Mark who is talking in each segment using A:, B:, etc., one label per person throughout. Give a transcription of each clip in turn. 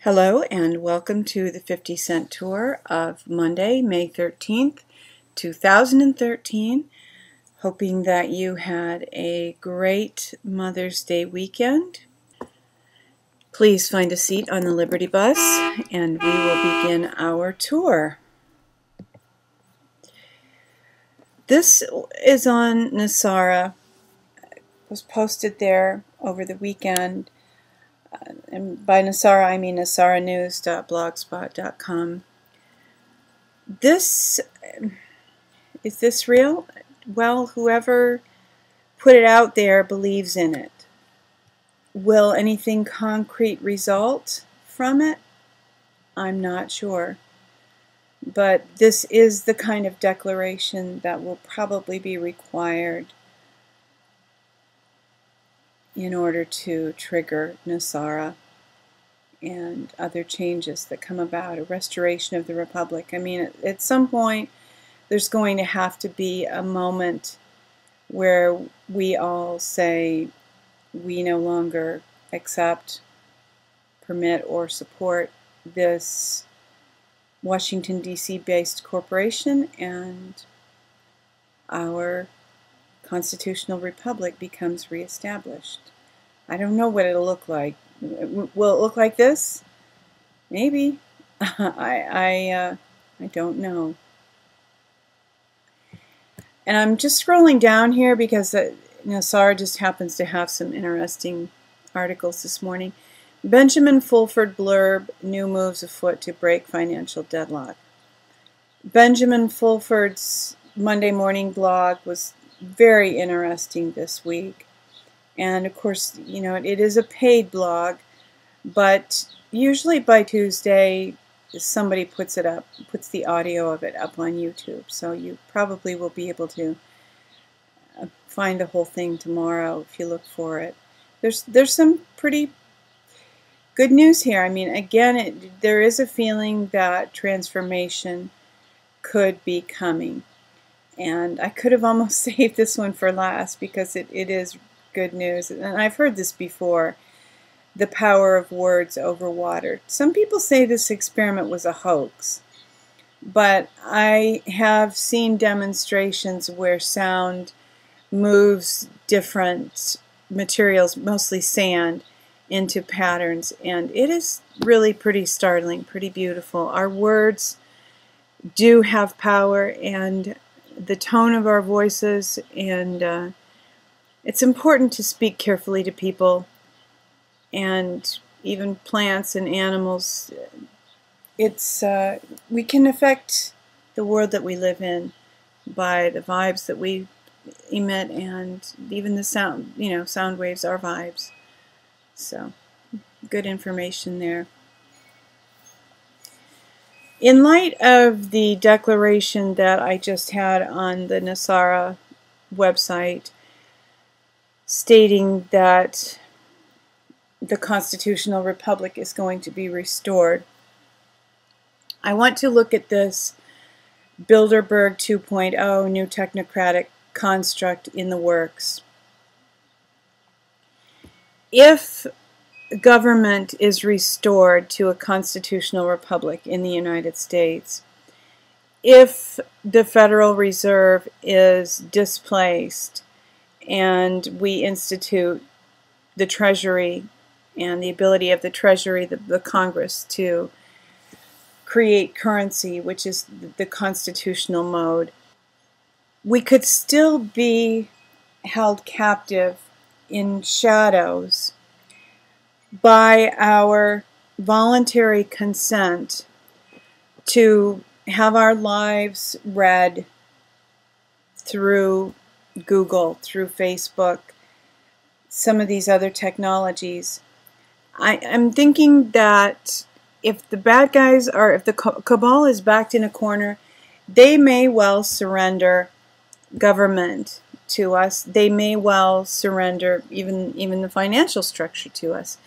A: Hello and welcome to the 50-cent tour of Monday, May 13th, 2013. Hoping that you had a great Mother's Day weekend. Please find a seat on the Liberty Bus and we will begin our tour. This is on NESARA. It was posted there over the weekend. And by NESARA, I mean nesaranews.blogspot.com. Is this real? Well, whoever put it out there believes in it. Will anything concrete result from it? I'm not sure. But this is the kind of declaration that will probably be required in order to trigger NESARA and other changes that come about, a restoration of the Republic. I mean, at some point, there's going to have to be a moment where we all say we no longer accept, permit, or support this Washington, D.C. based corporation, and our constitutional republic becomes reestablished. I don't know what it'll look like. Will it look like this? Maybe. I don't know. And I'm just scrolling down here because NESARA just happens to have some interesting articles this morning. Benjamin Fulford blurb, new moves afoot to break financial deadlock. Benjamin Fulford's Monday morning blog was very interesting this week. And of course, you know, it is a paid blog, but usually by Tuesday somebody puts it up, puts the audio of it up on YouTube. So you probably will be able to find the whole thing tomorrow if you look for it. There's some pretty good news here. I mean, again, there is a feeling that transformation could be coming. And I could have almost saved this one for last because it is good news. And I've heard this before, the power of words over water. Some people say this experiment was a hoax, but I have seen demonstrations where sound moves different materials, mostly sand, into patterns, and it is really pretty startling, pretty beautiful. Our words do have power, and the tone of our voices, and it's important to speak carefully to people and even plants and animals. We can affect the world that we live in by the vibes that we emit, and even the sound, you know, sound waves are vibes. So, good information there. In light of the declaration that I just had on the NESARA website stating that the constitutional republic is going to be restored, I want to look at this Bilderberg 2.0 new technocratic construct in the works. If government is restored to a constitutional republic in the United States, if the Federal Reserve is displaced and we institute the Treasury and the ability of the Treasury, the Congress, to create currency, which is the constitutional mode, we could still be held captive in shadows by our voluntary consent to have our lives read through Google, through Facebook, some of these other technologies. I'm thinking that if the bad guys are, if the cabal is backed in a corner, they may well surrender government to us. They may well surrender even the financial structure to us,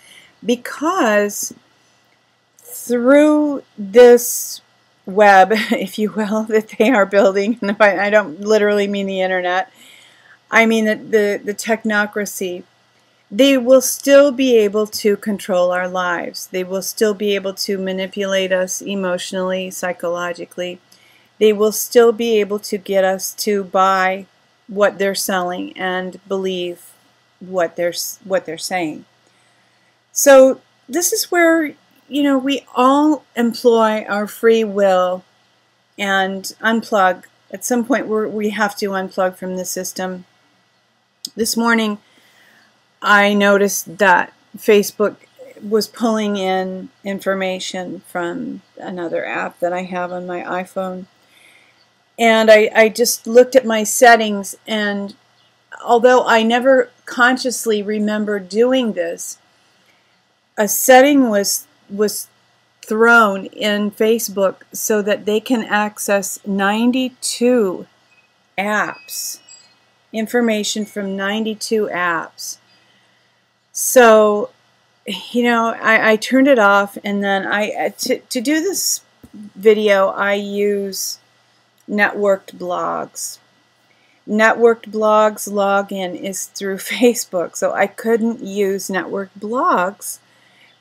A: because through this web, if you will, that they are building, and I don't literally mean the internet, I mean the technocracy, they will still be able to control our lives. They will still be able to manipulate us emotionally, psychologically. They will still be able to get us to buy what they're selling and believe what they're saying. So this is where, we all employ our free will and unplug. At some point we have to unplug from the system. This morning I noticed that Facebook was pulling in information from another app that I have on my iPhone. And I just looked at my settings, and although I never consciously remember doing this, a setting was thrown in Facebook so that they can access 92 apps, information from 92 apps. So, I turned it off, and then to do this video, I use networked blogs. Networked blogs login is through Facebook, so I couldn't use networked blogs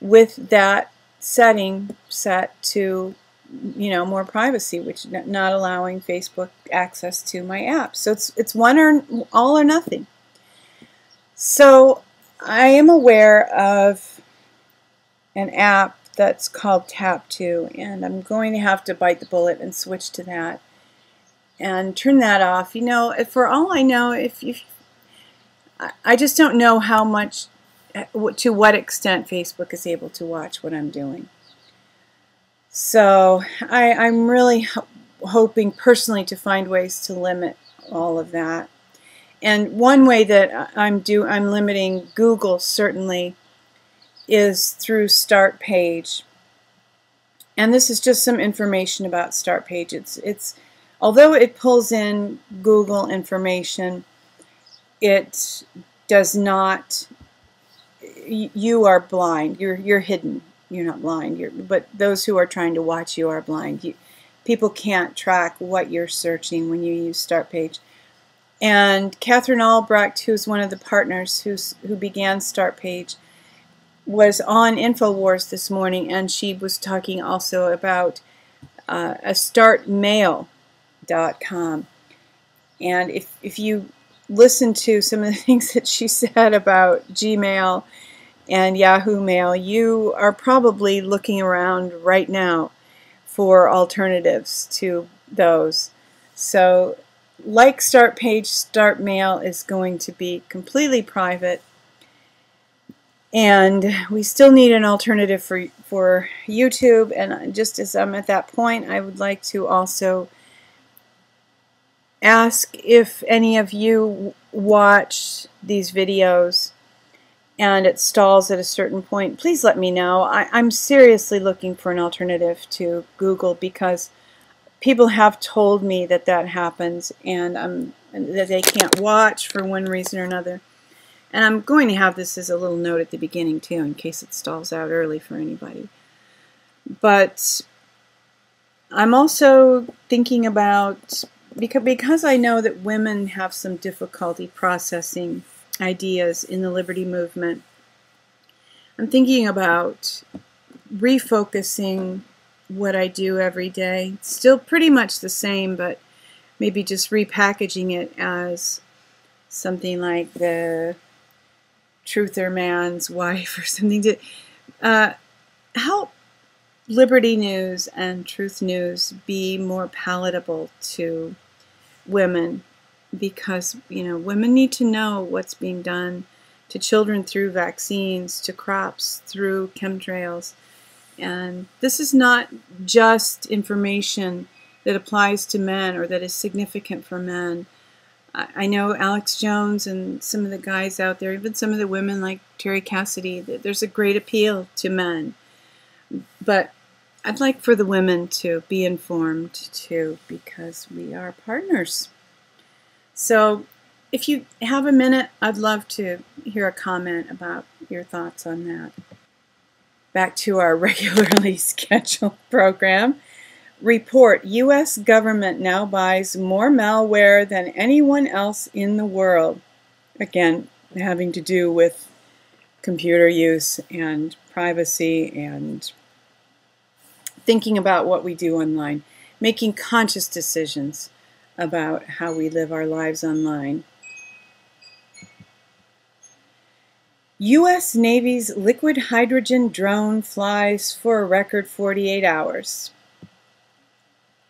A: with that setting set to, more privacy, which not allowing Facebook access to my apps. So it's one or all or nothing. So I am aware of an app that's called Tap2, and I'm going to have to bite the bullet and switch to that and turn that off. For all I know, I just don't know how much, to what extent Facebook is able to watch what I'm doing. So I'm really hoping personally to find ways to limit all of that. And one way that I'm limiting Google certainly is through Startpage. And this is just some information about Startpage. It's although it pulls in Google information, it does not. You are blind. You're hidden. You're not blind. But those who are trying to watch you are blind. People can't track what you're searching when you use Startpage. And Catherine Albrecht, who's one of the partners who began Startpage, was on InfoWars this morning, and she was talking also about a startmail.com. And if you listen to some of the things that she said about Gmail and Yahoo Mail, you are probably looking around right now for alternatives to those. So, like Startpage, Startmail is going to be completely private, and we still need an alternative for YouTube. And just as I'm at that point, I would like to also ask if any of you watch these videos and it stalls at a certain point, please let me know. I'm seriously looking for an alternative to Google, because people have told me that happens, and that they can't watch for one reason or another. And I'm going to have this as a little note at the beginning too, in case it stalls out early for anybody. But I'm also thinking about, because I know that women have some difficulty processing ideas in the liberty movement, I'm thinking about refocusing what I do every day. It's still pretty much the same, but maybe just repackaging it as something like the Truther Man's Wife or something to help Liberty News and Truth News be more palatable to women, because women need to know what's being done to children through vaccines, to crops through chemtrails. And this is not just information that applies to men or that is significant for men. I know Alex Jones and some of the guys out there, even some of the women like Terry Cassidy, there's a great appeal to men. But I'd like for the women to be informed too, because we are partners. So if you have a minute, I'd love to hear a comment about your thoughts on that. Back to our regularly scheduled program. Report: U.S. government now buys more malware than anyone else in the world. Again, having to do with computer use and privacy and thinking about what we do online, making conscious decisions about how we live our lives online. U.S. Navy's liquid hydrogen drone flies for a record 48 hours.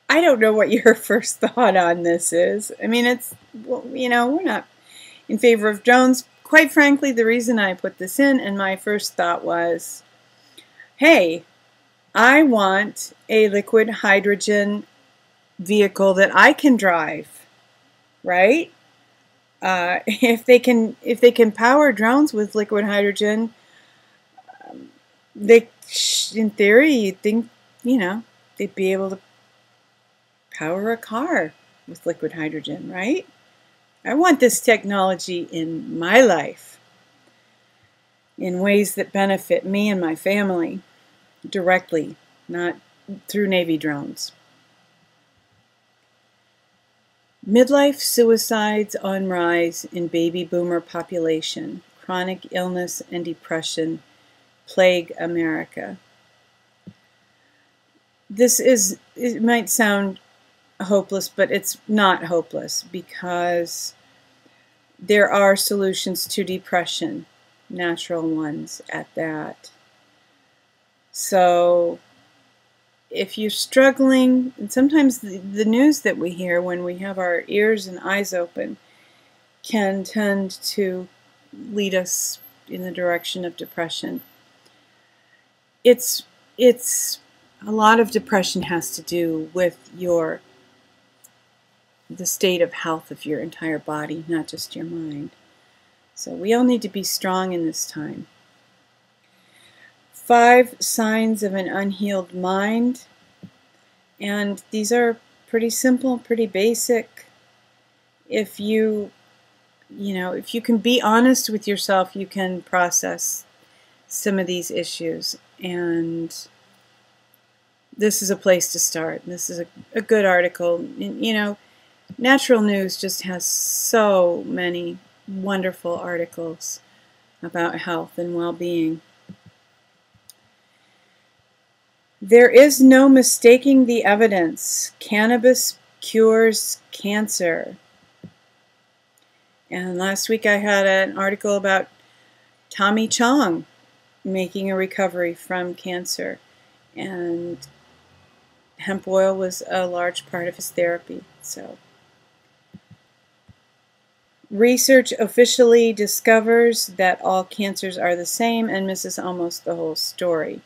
A: I don't know what your first thought on this is. I mean, it's, well, you know, we're not in favor of drones. Quite frankly, the reason I put this in, and my first thought was, hey, I want a liquid hydrogen vehicle that I can drive, right? If they can power drones with liquid hydrogen, they, in theory, you'd think, you know, they'd be able to power a car with liquid hydrogen, right? I want this technology in my life in ways that benefit me and my family directly, not through Navy drones. Midlife suicides on rise in baby boomer population. Chronic illness and depression plague America. It might sound hopeless, but it's not hopeless because there are solutions to depression, natural ones at that. So if you're struggling, and sometimes the news that we hear when we have our ears and eyes open can tend to lead us in the direction of depression. It's a lot of depression has to do with the state of health of your entire body, not just your mind. So we all need to be strong in this time. 5 signs of an unhealed mind. And these are pretty simple, pretty basic. If you can be honest with yourself, you can process some of these issues. And this is a place to start. This is a good article. You know, Natural News just has so many wonderful articles about health and well-being. There is no mistaking the evidence. Cannabis cures cancer. And last week I had an article about Tommy Chong making a recovery from cancer. And hemp oil was a large part of his therapy. So, research officially discovers that all cancers are the same and misses almost the whole story.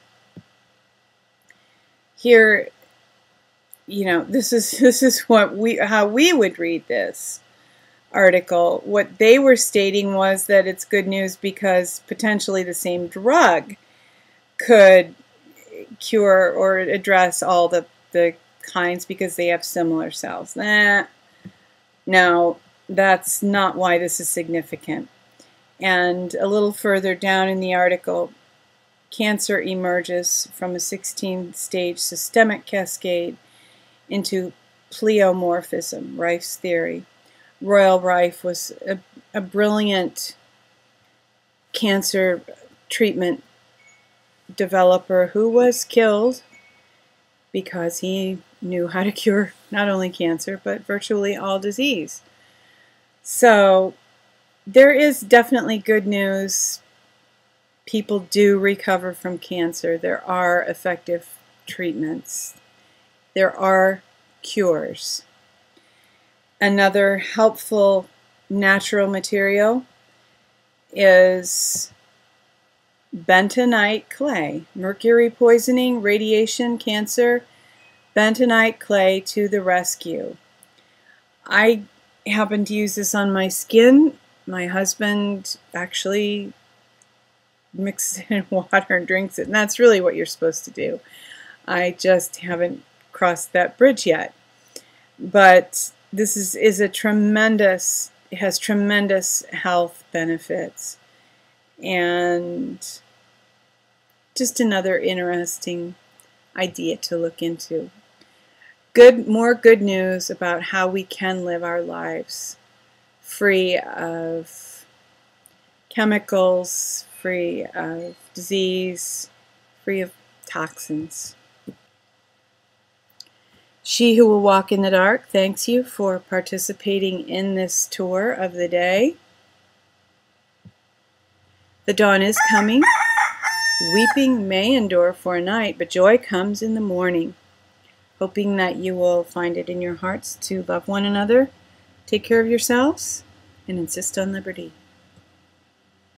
A: Here, you know, this is how we would read this article. What they were stating was that it's good news because potentially the same drug could cure or address all the kinds because they have similar cells. No, that's not why this is significant. And a little further down in the article, cancer emerges from a 16-stage systemic cascade into pleomorphism, Rife's theory. Royal Rife was a brilliant cancer treatment developer who was killed because he knew how to cure not only cancer, but virtually all disease. So there is definitely good news. People do recover from cancer. There are effective treatments. There are cures. Another helpful natural material is bentonite clay. Mercury poisoning, radiation, cancer, bentonite clay to the rescue. I happen to use this on my skin. My husband actually mixes it in water and drinks it, and that's really what you're supposed to do. I just haven't crossed that bridge yet. But this is a tremendous, it has tremendous health benefits, and just another interesting idea to look into. More good news about how we can live our lives free of chemicals, free of disease, free of toxins. She who will walk in the dark thanks you for participating in this tour of the day. The dawn is coming. Weeping may endure for a night, but joy comes in the morning. Hoping that you will find it in your hearts to love one another, take care of yourselves, and insist on liberty.